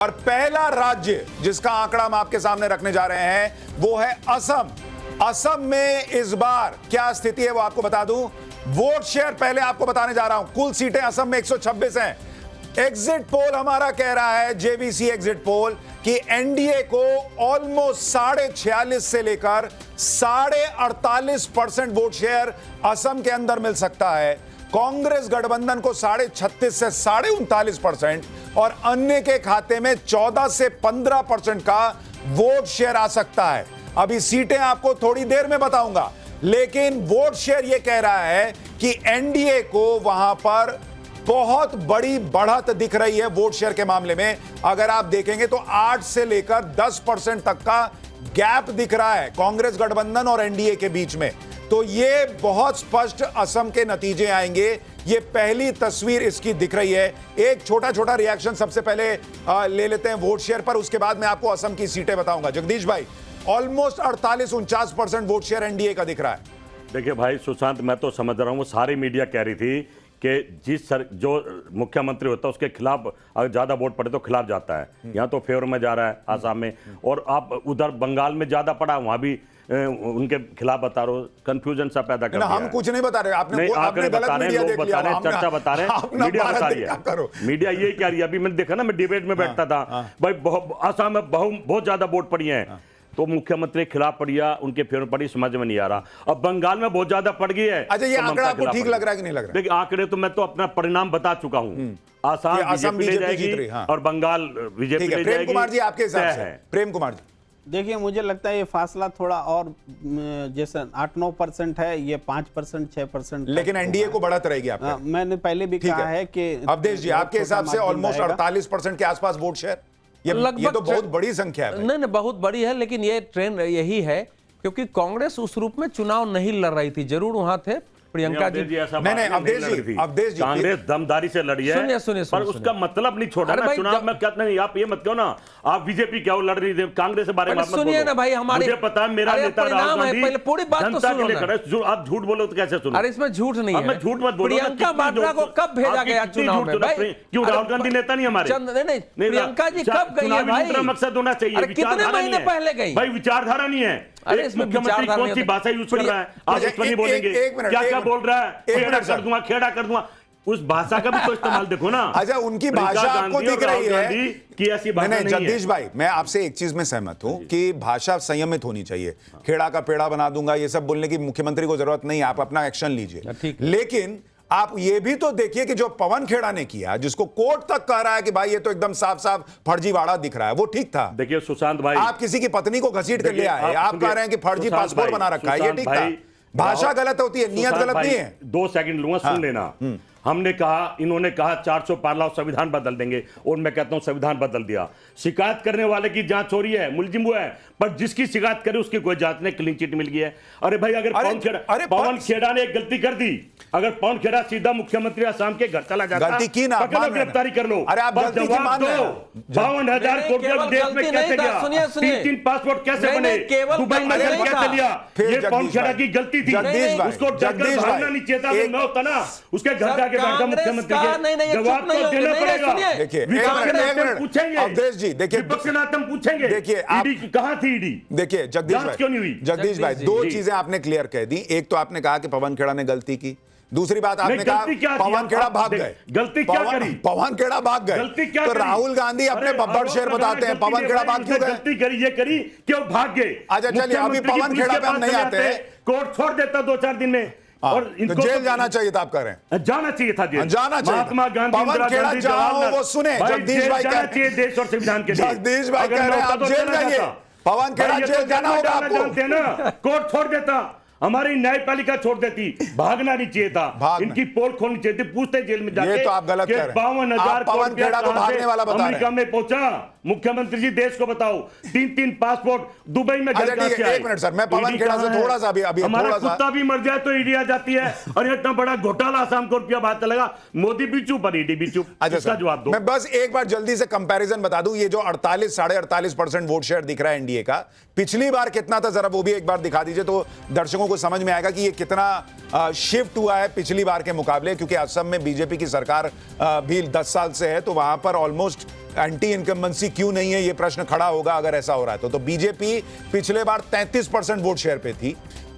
और पहला राज्य जिसका आंकड़ा हम आपके सामने रखने जा रहे हैं वो है असम। असम में इस बार क्या स्थिति है वो आपको बता दूं। वोट शेयर पहले आपको बताने जा रहा हूं। कुल सीटें असम में 126 हैं। एग्जिट पोल हमारा कह रहा है, जेवीसी एग्जिट पोल, कि एनडीए को ऑलमोस्ट 46.5 से लेकर 48.5% वोट शेयर असम के अंदर मिल सकता है। कांग्रेस गठबंधन को 36.5 से 39.5% और अन्य के खाते में 14 से 15% का वोट शेयर आ सकता है। अभी सीटें आपको थोड़ी देर में बताऊंगा, लेकिन वोट शेयर यह कह रहा है कि एनडीए को वहां पर बहुत बड़ी बढ़त दिख रही है वोट शेयर के मामले में। अगर आप देखेंगे तो 8 से लेकर 10% तक का गैप दिख रहा है कांग्रेस गठबंधन और एनडीए के बीच में। तो ये बहुत स्पष्ट असम के नतीजे आएंगे। ये पहली तस्वीर इसकी दिख रही है। एक छोटा छोटा रिएक्शन सबसे पहले ले लेते हैं वोट शेयर पर, उसके बाद मैं आपको असम की सीटें बताऊंगा। जगदीश भाई, ऑलमोस्ट 48-49% वोट शेयर एनडीए का दिख रहा है। देखिए भाई सुशांत, मैं तो समझ रहा हूँ, वो सारी मीडिया कह रही थी कि जो मुख्यमंत्री होता है उसके खिलाफ अगर ज्यादा वोट पड़े तो खिलाफ जाता है। यहाँ तो फेवर में जा रहा है आसाम में, और आप उधर बंगाल में ज्यादा पड़ा, वहां भी उनके खिलाफ बता रहे हो। कंफ्यूजन सा पैदा कर दिया है। हम कुछ नहीं बता रहे, आपने बता रहे हैं, लोग बता रहे हैं, चर्चा बता रहे हैं, मीडिया बता रही है। मीडिया यही कह रही है। अभी मैंने देखा ना, मैं डिबेट में बैठता था भाई, आसाम में बहुत ज्यादा वोट पड़ी है, तो मुख्यमंत्री के खिलाफ पड़ी या उनके फेवर पड़ी, समझ में नहीं आ रहा। अब बंगाल में बहुत ज्यादा पड़ गई है। अच्छा, ये आंकड़ा आपको ठीक लग रहा है कि नहीं लग रहा है? देखिए आंकड़े तो मैं तो अपना परिणाम बता चुका हूं। आसाम बीजेपी ले जाएगी और बंगाल बीजेपी ले जाएगी। प्रेम कुमार जी, आपके हिसाब से प्रेम कुमार जी? देखिए, मुझे लगता है ये फासला थोड़ा और जैसे 8-9% है, ये 5% 6%, लेकिन एनडीए को बढ़त रहेगी आपका। मैंने पहले भी कहा है कि अवधेश जी, आपके हिसाब से ऑलमोस्ट 48% के आसपास वोट शेयर, ये तो बहुत बड़ी संख्या है। नहीं, बहुत बड़ी है, लेकिन ये ट्रेंड यही है क्योंकि कांग्रेस उस रूप में चुनाव नहीं लड़ रही थी। जरूर वहां थे प्रियंका जी, नहीं, अवधेश जी, कांग्रेस दमदारी से लड़ी है, सुनिए, पर उसका मतलब नहीं छोड़ा ना चुनाव में। क्या नहीं, आप ये मत कहो ना, आप बीजेपी क्या लड़ रही थी, कांग्रेस के बारे में सुनिए ना भाई। हमारे मुझे पता है, मेरा नेता राहुल गांधी पहले पूरी बात तो सुनो ना। आप झूठ बोलो तो कैसे सुनो? अरे इसमें झूठ नहीं है, झूठ मत बोलो। प्रियंका वाड्रा को कब भेजा गया चुनाव में भाई? क्यों, राहुल गांधी नेता नहीं हमारे? नहीं, प्रियंका जी कब गई है भाई? मकसद होना चाहिए, कितने महीने पहले गई भाई? विचारधारा नहीं है। अरे इसमें मुख्यमंत्री कौन सी भाषा यूज कर रहा है, आप इस पर नहीं बोलेंगे? क्या बोल रहा है? कर दूंगा, खेड़ा कर दूंगा, उस भाषा का भी तो इस्तेमाल देखो ना। अच्छा, उनकी भाषा आपको दिख रही है कि ऐसी भाषा नहीं है। जगदीश भाई, मैं आपसे एक चीज में सहमत हूं कि भाषा संयमित होनी चाहिए। खेड़ा का पेड़ा बना दूंगा, ये सब बोलने की मुख्यमंत्री को जरूरत नहीं है, आप अपना एक्शन लीजिए। लेकिन आप ये भी तो देखिए कि जो पवन खेड़ा ने किया, जिसको कोर्ट तक कह रहा है कि भाई ये तो एकदम साफ साफ फर्जीवाड़ा दिख रहा है, वो ठीक था। देखिए सुशांत भाई, आप किसी की पत्नी को घसीट कर ले आए, आप कह रहे हैं कि फर्जी पासपोर्ट बना रखा है, ये ठीक था। भाषा गलत होती है, नियत गलत नहीं है। 2 सेकंड लूंगा, सुन लेना। हमने कहा, इन्होंने कहा 400 पार लाओ, संविधान बदल देंगे, और मैं कहता हूं संविधान बदल दिया। शिकायत करने वाले की जांच हो रही है, मुलजिम वो है, पर जिसकी शिकायत करे उसकी कोई जांच नहीं, क्लीन चिट मिल गई है। अरे भाई, अगर पवन खेड़ा ने एक गलती कर दी, अगर पवन खेड़ा सीधा मुख्यमंत्री असम के घर चला जाता, गलती की ना, गिरफ्तारी कर लो। अरे आप गलती की मान रहे हो। 52,000 कोटी देश में कैसे गया? 3 पासपोर्ट कैसे बने? दुबई में कैसे लिया? ये पवन खेड़ा की गलती थी, उसको डरकर भागना नहीं चाहिए था। होता ना, उसके घर मुख्यमंत्री के जवाब तो देना पड़ेगा। देखिए, पूछेंगे अवधेश जी, देखिए पूछेंगे, देखिए ईडी कहां थी? ईडी देखिए जगदीश भाई, 2 चीजें आपने क्लियर कह दी। एक तो आपने कहा कि पवन खेड़ा ने गलती की, दूसरी बात आपने कहा पवन खेड़ा भाग गए। गलती क्या करी? पवन खेड़ा भाग गए, गलती क्या तो करी? राहुल गांधी अपने बब्बर शेर बताते हैं, पवन खेड़ा भाग क्यों गए? गलती करी, ये करी क्यों भाग गए? अच्छा चलिए, अभी पवन खेड़ा पे हम नहीं आते। कोर्ट छोड़ देता 2-4 दिन में, और तो जेल जाना चाहिए था, आप कह रहे हैं? जाना चाहिए था जेल, जाना चाहिए। महात्मा गांधी, पवन खेड़ा जहां वो सुने, जगदीश भाई जाना चाहिए देश और संविधान के लिए। जगदीश भाई कह रहे हैं आप जेल जाइए, पवन खेड़ा जेल जाना होगा आपको। जानते हैं ना, कोर्ट छोड़ देता, हमारी न्यायपालिका छोड़ देती, भागना नहीं चाहिए था, इनकी पोल खोलनी चाहिए थी, पूछते जेल में जाके। ये तो आप गलत कह रहे हैं। 52,000 पवन खेड़ा को भागने वाला बता रहे हैं। अमेरिका में पहुंचा। मुख्यमंत्री जी देश को बताओ, 3 पासपोर्ट दुबई में। अच्छा ठीक है, 1 मिनट सर, मैं पवन खेड़ा से थोड़ा सा अभी हमारा कुत्ता भी मर जाए तो ईडी आ जाती है, और इतना बड़ा घोटाला आसाम को रुपया बात चलेगा, मोदी भी चुप और ईडी भी चुप। अच्छा जवाब दो। मैं बस एक बार जल्दी से कंपैरिजन बता दूं, ये जो 48-48.5% वोट शेयर दिख रहा है एनडीए का, पिछली बार कितना था जरा वो भी एक बार दिखा दीजिए, तो दर्शकों को समझ में आएगा कि ये कितना शिफ्ट हुआ है पिछली बार के मुकाबले। क्योंकि असम में बीजेपी की सरकार भी 10 साल से है, तो वहां पर ऑलमोस्ट एंटी इनकम्बेंसी क्यों नहीं है, ये प्रश्न खड़ा होगा अगर ऐसा हो रहा है तो बीजेपी पिछले बार 33% वोट शेयर पे थी,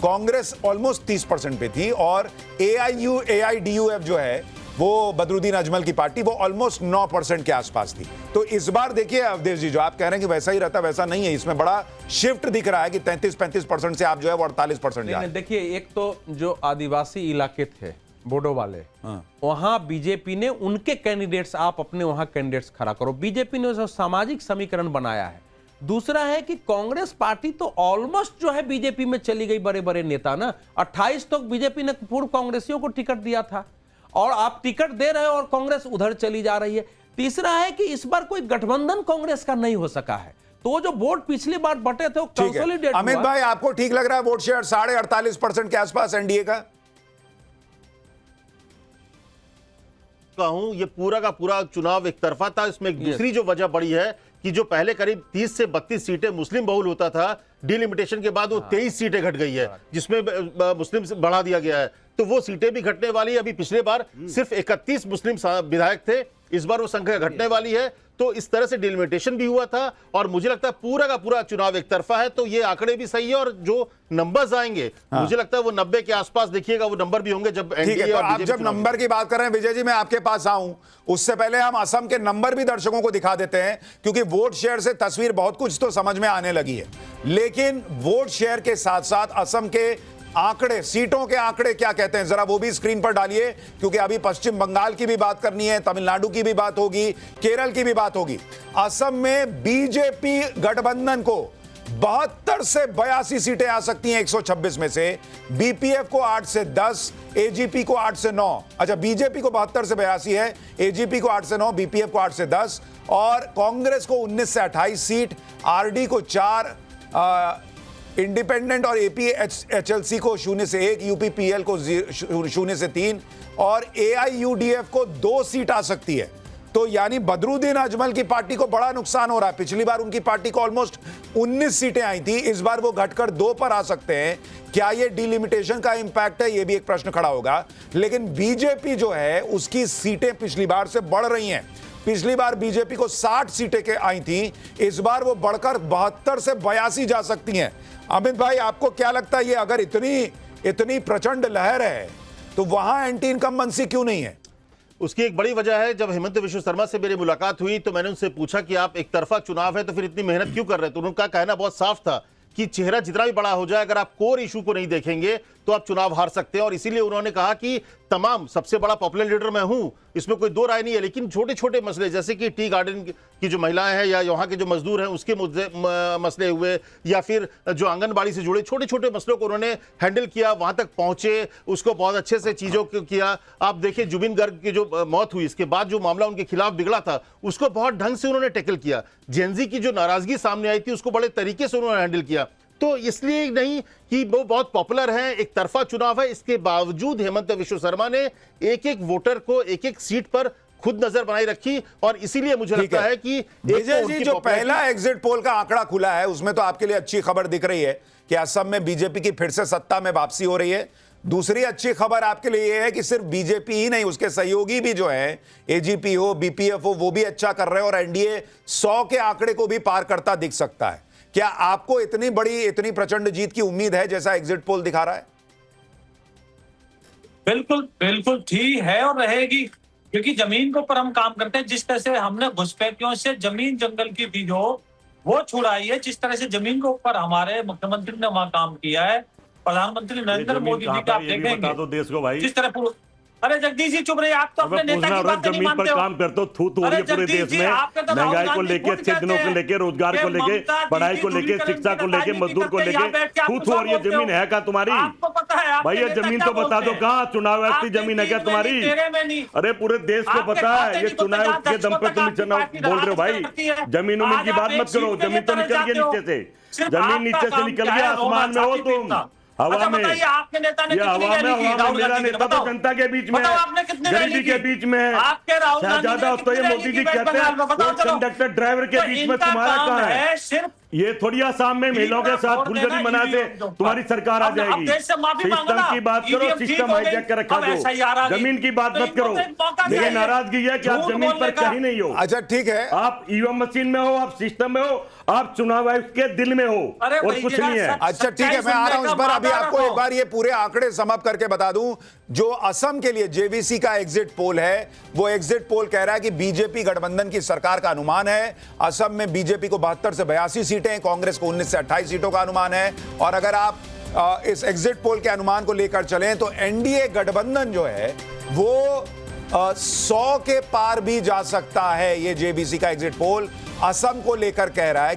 कांग्रेस ऑलमोस्ट 30% पे थी, और AIDUF जो है वो बदरुद्दीन अजमल की पार्टी, वो ऑलमोस्ट 9% के आसपास थी। तो इस बार देखिए अवधेश जी, जो आप कह रहे हैं कि वैसा ही रहता, वैसा नहीं है, इसमें बड़ा शिफ्ट दिख रहा है कि 33-35% से आप जो है वो 48% जा रहे हैं। देखिए, एक तो जो आदिवासी इलाके थे बोडो वाले, वहां बीजेपी ने उनके कैंडिडेट्स, आप अपने वहां कैंडिडेट्स खड़ा करो, बीजेपी ने जो सामाजिक समीकरण बनाया है। दूसरा है कि कांग्रेस पार्टी तो ऑलमोस्ट जो है बीजेपी में चली गई, बड़े बड़े नेता ना, 28 तो बीजेपी ने पूर्व कांग्रेसियों को टिकट दिया था, और आप टिकट दे रहे हो और कांग्रेस उधर चली जा रही है। तीसरा है कि इस बार कोई गठबंधन कांग्रेस का नहीं हो सका है, तो जो वोट पिछली बार बटे थे वो कंसोलिडेट। अमित भाई, आपको ठीक लग रहा है वोट शेयर 48.5% के आसपास एनडीए का? हूं ये पूरा का पूरा चुनाव एक तरफा था। इसमें एक दूसरी जो वजह बड़ी है कि जो पहले करीब 30 से 32 सीटें मुस्लिम बहुल होता था, डिलिमिटेशन के बाद वो 23 सीटें घट गई है, जिसमें मुस्लिम से बढ़ा दिया गया है, तो वो सीटें भी घटने वाली है। अभी पिछले बार सिर्फ 31 मुस्लिम विधायक थे, इस बार वो संख्या घटने वाली है। तो इस तरह से डिलिमिटेशन भी हुआ था, और मुझे लगता है पूरा का पूरा चुनाव एक तरफा है। तो ये आंकड़े भी सही है, और जो नंबर्स आएंगे मुझे लगता है वो 90 के आसपास देखिएगा वो नंबर भी होंगे जब एनडीए तो और आप जब नंबर की बात कर रहे हैं विजय जी, मैं आपके पास आऊं उससे पहले हम असम के नंबर भी दर्शकों को दिखा देते हैं, क्योंकि वोट शेयर से तस्वीर बहुत कुछ तो समझ में आने लगी है, लेकिन वोट शेयर के साथ साथ असम के आंकड़े, सीटों के आंकड़े क्या कहते हैं, जरा वो भी स्क्रीन पर डालिए, क्योंकि अभी पश्चिम बंगाल की भी बात करनी है, तमिलनाडु की भी बात होगी, केरल की भी बात होगी। असम में बीजेपी गठबंधन को 72 से 82 सीटें आ सकती हैं 126 में से, बीपीएफ को 8 से 10, एजीपी को 8 से 9। अच्छा, बीजेपी को 72 से 82 है, एजीपी को 8 से 9, बीपीएफ को 8 से 10, और कांग्रेस को 19 से 28 सीट, आरडी को 4, इंडिपेंडेंट और एपीएचएलसी को 0 से 1, यूपीपीएल को 0 से 3, और एआईयूडीएफ को 2 सीट आ सकती है। तो यानी बदरुद्दीन अजमल की पार्टी को बड़ा नुकसान हो रहा है। पिछली बार उनकी पार्टी को ऑलमोस्ट 19 सीटें आई थी, इस बार वो घटकर 2 पर आ सकते हैं। क्या ये डिलिमिटेशन का इंपैक्ट है, ये भी एक प्रश्न खड़ा होगा। लेकिन बीजेपी जो है उसकी सीटें पिछली बार से बढ़ रही हैं। पिछली बार बीजेपी को 60 सीटें के आई थी, इस बार वो बढ़कर 72 से 82 जा सकती हैं। अमित भाई, आपको क्या लगता है, ये अगर इतनी प्रचंड लहर है तो वहां एंटी इनकम्बेंसी क्यों नहीं है? उसकी एक बड़ी वजह है, जब हेमंत विश्व शर्मा से मेरी मुलाकात हुई तो मैंने उनसे पूछा कि आप एक तरफा चुनाव है तो फिर इतनी मेहनत क्यों कर रहे हैं, तो उनका कहना बहुत साफ था कि चेहरा जितना भी बड़ा हो जाए, अगर आप कोर इशू को नहीं देखेंगे तो आप चुनाव हार सकते हैं। और इसीलिए उन्होंने कहा कि तमाम सबसे बड़ा पॉपुलर लीडर मैं हूं, इसमें कोई दो राय नहीं है, लेकिन छोटे छोटे मसले जैसे कि टी गार्डन की जो महिलाएं हैं या यहाँ के जो मजदूर हैं उसके मसले हुए, या फिर जो आंगनबाड़ी से जुड़े छोटे छोटे मसलों को उन्होंने हैंडल किया, वहां तक पहुंचे, उसको बहुत अच्छे से चीजों को किया। आप देखिए जुबिन गर्ग की जो मौत हुई, इसके बाद जो मामला उनके खिलाफ बिगड़ा था उसको बहुत ढंग से उन्होंने टैकल किया। जेनजी की जो नाराजगी सामने आई थी उसको बड़े तरीके से उन्होंने हैंडल किया। तो इसलिए नहीं कि वो बहुत पॉपुलर है, एक तरफा चुनाव है, इसके बावजूद हेमंत विश्व शर्मा ने एक एक वोटर को एक एक सीट पर खुद नजर बनाई रखी। और इसीलिए मुझे लगता है कि विजय जी, जो पहला एग्जिट पोल का आंकड़ा खुला है उसमें तो आपके लिए अच्छी खबर दिख रही है कि असम में बीजेपी की फिर से सत्ता में वापसी हो रही है। दूसरी अच्छी खबर आपके लिए यह है कि सिर्फ बीजेपी ही नहीं, उसके सहयोगी भी जो है, एजीपी हो, बीपीएफ हो, वो भी अच्छा कर रहे हैं और एनडीए 100 के आंकड़े को भी पार करता दिख सकता है। क्या आपको इतनी बड़ी, इतनी प्रचंड जीत की उम्मीद है जैसा एग्जिट पोल दिखा रहा है? बिल्कुल बिल्कुल ठीक है और रहेगी, क्योंकि जमीन के ऊपर हम काम करते हैं। जिस तरह से हमने घुसपैठियों से जमीन जंगल की थी जो वो छुड़ाई है, जिस तरह से जमीन के ऊपर हमारे मुख्यमंत्री ने वहां काम किया है, प्रधानमंत्री नरेंद्र मोदी जी का आप देखेंगे बता दो देश को भाई। जिस तरह अरे जगदीश जी चुप रहे, आप तो अपने नेता की बात नहीं मानते हो। काम करते हो, थू हो रही है पूरे देश में, महंगाई को लेके, अच्छे दिनों को लेके, रोजगार को लेके, पढ़ाई को लेके, शिक्षा को लेके, मजदूर को लेके, थू हो रही है। जमीन है क्या तुम्हारी? भैया जमीन तो बता दो, कहाँ चुनाव आयुक्त की जमीन है क्या तुम्हारी? अरे पूरे देश को पता है, ये चुनाव आयुक्त के दम पे तुम बोल रहे हो भाई। जमीन उमीन की बात मत करो, जमीन तो निकल गई नीचे से, जमीन नीचे से निकल गया, आसमान में हो तुम, हवा में। आपके नेता ने हवा में मेरा नेता तो जनता के बीच में, गरीबी के बीच में, ज्यादा तो ये मोदी जी कहते हैं कंडक्टर ड्राइवर के बीच में, तुम्हारा कहाँ है? ये थोड़ी आसाम में महिलाओं के साथ फुलझड़ी मना से तुम्हारी सरकार आ अब जाएगी। देश से माफी मांगो ना। सिस्टम की बात करो, EVM ठीक सिस्टम हो गई, हाईजैक कर रखा अब दो, SIR आ गई। जमीन की बात तो मत इनको करो। तो एक मौका मेरी चाहिए। नाराजगी है कि आप झूठ जमीन पर बोलने का। कहीं नहीं हो। अच्छा ठीक है, आप ईवीएम मशीन में हो, आप सिस्टम में हो, आप चुनाव आयोग के दिल में हो, अरे और भाई कुछ जरा नहीं है। अच्छा ठीक है, मैं आ रहा हूं इस बार। अभी आपको एक बार ये पूरे आंकड़े समाप्त करके बता दूं। जो असम के लिए जेवीसी का एग्जिट पोल है, वो एग्जिट पोल कह रहा है कि बीजेपी गठबंधन की सरकार का अनुमान है। असम में बीजेपी को 72 से 82 सीटें, कांग्रेस को 19 से 28 सीटों का अनुमान है। और अगर आप इस एग्जिट पोल के अनुमान को लेकर चलें तो एनडीए गठबंधन जो है वो 100 के पार भी जा सकता है। ये जेबीसी का एग्जिट पोल असम को लेकर कह रहा है